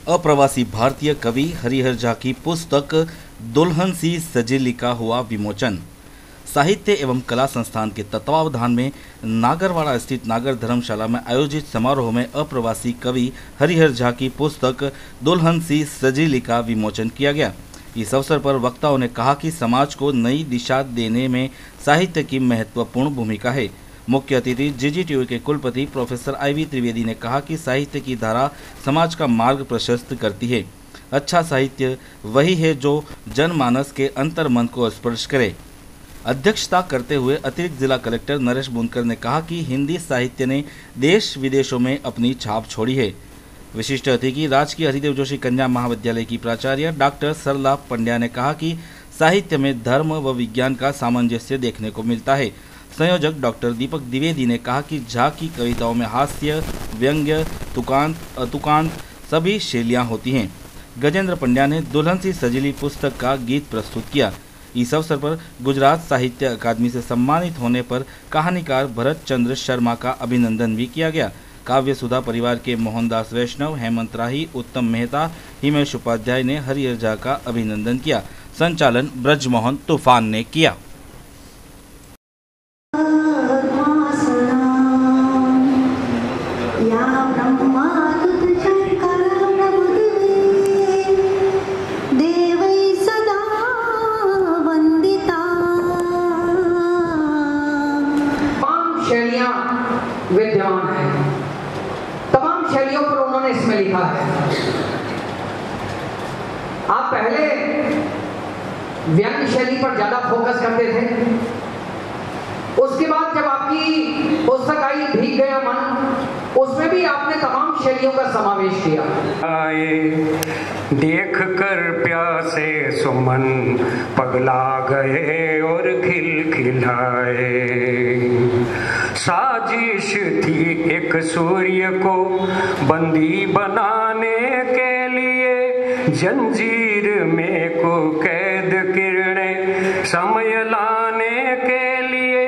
अप्रवासी भारतीय कवि हरिहर झा की पुस्तक दुल्हन सी सजेली का हुआ विमोचन। साहित्य एवं कला संस्थान के तत्वावधान में नागरवाड़ा स्थित नागर धर्मशाला में आयोजित समारोह में अप्रवासी कवि हरिहर झा की पुस्तक दुल्हन सी सजेली का विमोचन किया गया। इस अवसर पर वक्ताओं ने कहा कि समाज को नई दिशा देने में साहित्य की महत्वपूर्ण भूमिका है। मुख्य अतिथि जीजीटीयू के कुलपति प्रोफेसर IV त्रिवेदी ने कहा कि साहित्य की धारा समाज का मार्ग प्रशस्त करती है। अच्छा साहित्य वही है जो जनमानस के अंतर्मन को स्पर्श करे। अध्यक्षता करते हुए अतिरिक्त जिला कलेक्टर नरेश बुनकर ने कहा कि हिंदी साहित्य ने देश विदेशों में अपनी छाप छोड़ी है। विशिष्ट अतिथि राजकीय हरिदेव जोशी कन्या महाविद्यालय की प्राचार्य डॉक्टर सरला पंड्या ने कहा कि साहित्य में धर्म व विज्ञान का सामंजस्य देखने को मिलता है। संयोजक डॉक्टर दीपक द्विवेदी ने कहा कि झा की कविताओं में हास्य, व्यंग्य, तुकांत, अतुकांत सभी शैलियाँ होती हैं। गजेंद्र पंड्या ने दुल्हन सी सजेली पुस्तक का गीत प्रस्तुत किया। इस अवसर पर गुजरात साहित्य अकादमी से सम्मानित होने पर कहानीकार भरत चंद्र शर्मा का अभिनंदन भी किया गया। काव्य सुधा परिवार के मोहनदास वैष्णव, हेमंत राही, उत्तम मेहता, हिमेश उपाध्याय ने हरिहर झा का अभिनंदन किया। संचालन ब्रजमोहन तूफान ने किया। विद्यमान है, तमाम शैलियों पर उन्होंने इसमें लिखा है। आप पहले व्यंग्य शैली पर ज्यादा फोकस करते थे, उसके बाद जब आपकी पुस्तक आई भीग गया मन, उसमें भी आपने तमाम शैलियों का समावेश किया। देख कर प्यासे सुमन पगला गए और खिलखिलाए। साजिश थी एक सूर्य को बंदी बनाने के लिए, जंजीर में को कैद किरणें समय लाने के लिए।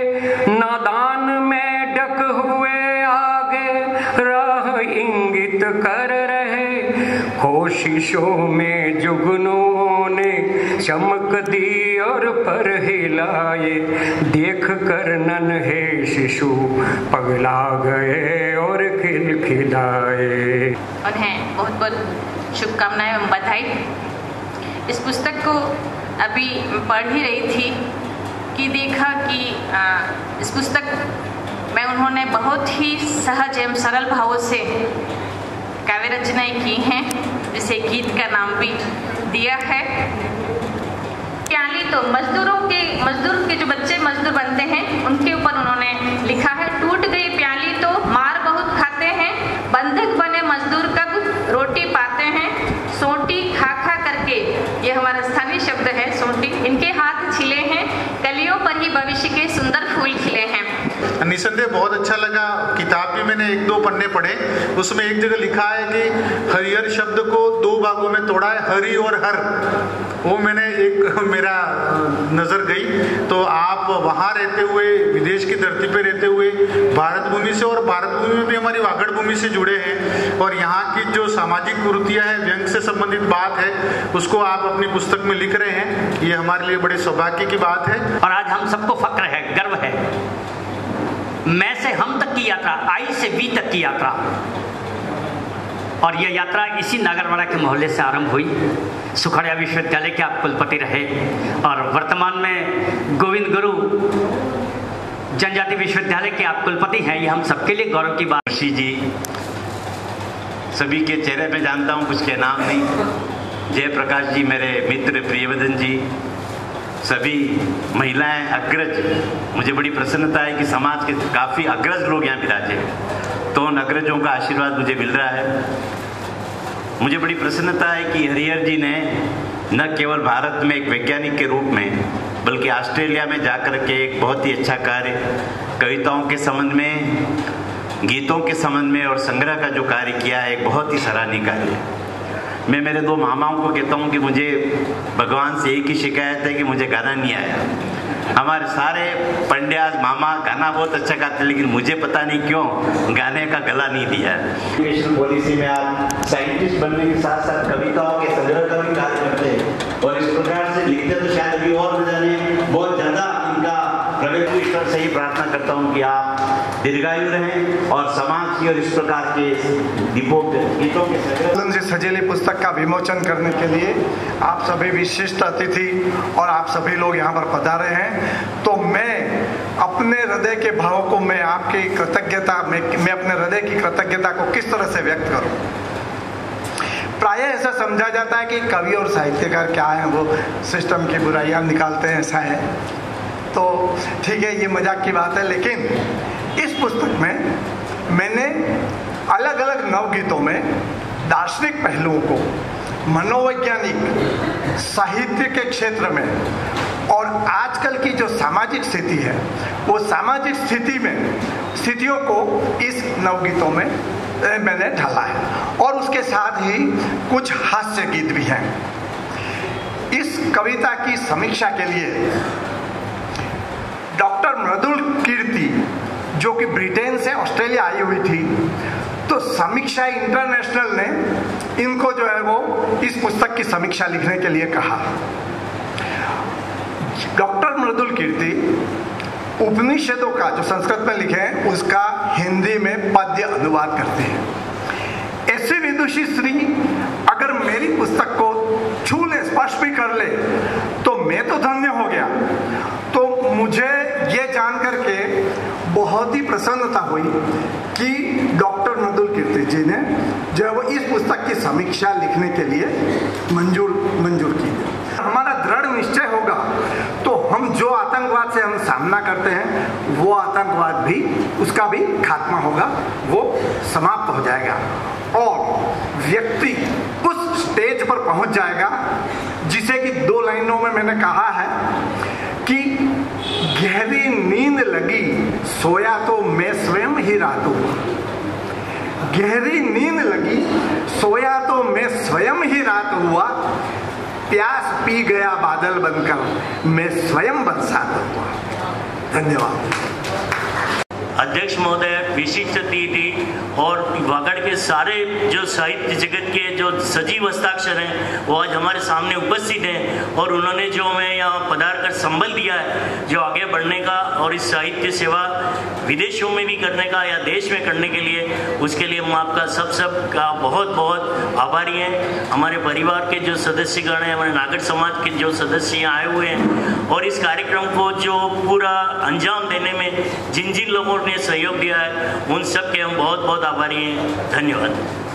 नादान में डक हुए आगे राह इंगित कर रहे, कोशिशों में जुगनुओं ने चमक दी और पर हिलाए। देख कर नन्हे शिशु पगला गए और खिलखिलाए। उन्हें बहुत बहुत शुभकामनाएं एवं बधाई। इस पुस्तक को अभी पढ़ ही रही थी कि देखा कि इस पुस्तक में उन्होंने बहुत ही सहज एवं सरल भावों से काव्य रचनाएं की हैं, जिसे गीत का नाम भी दिया है। प्याली तो मजदूर के जो बच्चे मजदूर बनते हैं उनके ऊपर उन्होंने लिखा है। टूट गई प्याली तो मार बहुत खाते हैं, बंधक बने मजदूर कब रोटी पाते हैं। सोटी खा खा करके, ये हमारा स्थानीय शब्द है सोटी, इनके हाथ छिले हैं, कलियों पर ही भविष्य के सुंदर फूल खिले हैं। निसंदेह बहुत अच्छा लगा। किताब भी मैंने 1-2 पन्ने पढ़े, उसमें एक जगह लिखा है कि हरिहर शब्द को 2 भागों में तोड़ा है, हरि और हर। वो मैंने मेरा नजर गई। तो आप वहाँ रहते हुए, विदेश की धरती पे रहते हुए, भारत भूमि से और भारत भूमि में भी हमारी वागड़ भूमि से जुड़े हैं, और यहाँ की जो सामाजिक कुरीतियाँ है, व्यंग से संबंधित बात है, उसको आप अपनी पुस्तक में लिख रहे हैं। ये हमारे लिए बड़े सौभाग्य की बात है। और आज हम सबको फक्र है, गर्व है। मैं से हम तक की यात्रा, आई से वी तक की यात्रा, और यह यात्रा इसी नागरवाड़ा के मोहल्ले से आरंभ हुई। सुखड़िया विश्वविद्यालय के आप कुलपति रहे और वर्तमान में गोविंद गुरु जनजाति विश्वविद्यालय के आप कुलपति हैं। ये हम सबके लिए गौरव की बात। ऋषि जी सभी के चेहरे पे जानता हूँ, कुछ के नाम नहीं। जयप्रकाश जी मेरे मित्र, प्रियवदन जी, सभी महिलाएं, अग्रज। मुझे बड़ी प्रसन्नता है कि समाज के काफ़ी अग्रज लोग यहाँ विराजे, तो उन अग्रजों का आशीर्वाद मुझे मिल रहा है। मुझे बड़ी प्रसन्नता है कि हरिहर जी ने न केवल भारत में एक वैज्ञानिक के रूप में, बल्कि ऑस्ट्रेलिया में जाकर के एक बहुत ही अच्छा कार्य, कविताओं के संबंध में, गीतों के संबंध में और संग्रह का जो कार्य किया है, एक बहुत ही सराहनीय कार्य है। मैं मेरे 2 मामाओं को कहता हूँ कि मुझे भगवान से एक ही शिकायत है कि मुझे गाना नहीं आया। हमारे सारे पंड्याज मामा गाना बहुत अच्छा गाते, लेकिन मुझे पता नहीं क्यों गाने का गला नहीं दिया। एजुकेशन पॉलिसी में आप साइंटिस्ट बनने के साथ साथ कविताओं के संग्रह का भी कार्य करते हैं और इस प्रकार से लिखते तो शायद अभी और न जाने बहुत ज़्यादा इनका प्रगति। ईश्वर से ही प्रार्थना करता हूँ कि आप दीर्घायु रहें और समाज की और इस प्रकार के गीतों के संग्रह से सजेली पुस्तक का विमोचन करने के लिए आप सभी विशिष्ट अतिथि और आप सभी लोग यहाँ पर पधारे हैं। तो मैं अपने हृदय के भावों को मैं आपकी कृतज्ञता मैं अपने हृदय की कृतज्ञता को किस तरह से व्यक्त करूं। प्रायः ऐसा समझा जाता है कि कवि और साहित्यकार क्या है, वो सिस्टम की बुराइयां निकालते हैं, ऐसा है। तो ठीक है, ये मजाक की बात है, लेकिन इस पुस्तक में मैंने अलग अलग नवगीतों में दार्शनिक पहलुओं को मनोवैज्ञानिक साहित्य के क्षेत्र में और आजकल की जो सामाजिक स्थिति है वो सामाजिक स्थितियों को इस नवगीतों में मैंने ढाला है और उसके साथ ही कुछ हास्य गीत भी हैं। इस कविता की समीक्षा के लिए डॉक्टर मृदुल कीर्ति, जो कि ब्रिटेन से ऑस्ट्रेलिया आई हुई थी, तो समीक्षा इंटरनेशनल ने इनको जो है वो इस पुस्तक की समीक्षा लिखने के लिए कहा। डॉक्टर मृदुल कीर्ति उपनिषदों का जो संस्कृत में लिखे हैं उसका हिंदी में पद्य अनुवाद करते हैं। ऐसी विदुषी स्त्री अगर मेरी पुस्तक को छू ले, स्पर्श भी कर ले, तो मैं तो धन्य हो गया। तो मुझे ये जान करके बहुत ही प्रसन्नता हुई कि डॉक्टर मृदुल कीर्ति जी ने जो है वो इस पुस्तक की समीक्षा लिखने के लिए मंजूर की। हमारा दृढ़ निश्चय होगा तो हम जो आतंकवाद से हम सामना करते हैं वो आतंकवाद भी, उसका भी खात्मा होगा, वो समाप्त हो जाएगा और व्यक्ति उस स्टेज पर पहुंच जाएगा जिसे कि 2 लाइनों में मैंने कहा है कि गहरी नींद लगी सोया तो मैं स्वयं ही रात हुआ। गहरी नींद लगी सोया तो मैं स्वयं ही रात हुआ, प्यास पी गया बादल बनकर मैं स्वयं बरसात हुआ। धन्यवाद। अध्यक्ष महोदय, विशिष्ट अतिथि और वागड़ के सारे जो साहित्य जगत के जो सजीव हस्ताक्षर हैं वो आज हमारे सामने उपस्थित हैं और उन्होंने जो हमें यहाँ पधार कर संबल दिया है जो आगे बढ़ने का और इस साहित्य सेवा विदेशों में भी करने का या देश में करने के लिए, उसके लिए हम आपका सब का बहुत बहुत आभारी हैं। हमारे परिवार के जो सदस्यगण हैं, हमारे नागरिक समाज के जो सदस्य यहाँ आए हुए हैं और इस कार्यक्रम को जो पूरा अंजाम देने में जिन जिन लोगों ने सहयोग दिया है उन सब के हम बहुत बहुत आभारी हैं। धन्यवाद।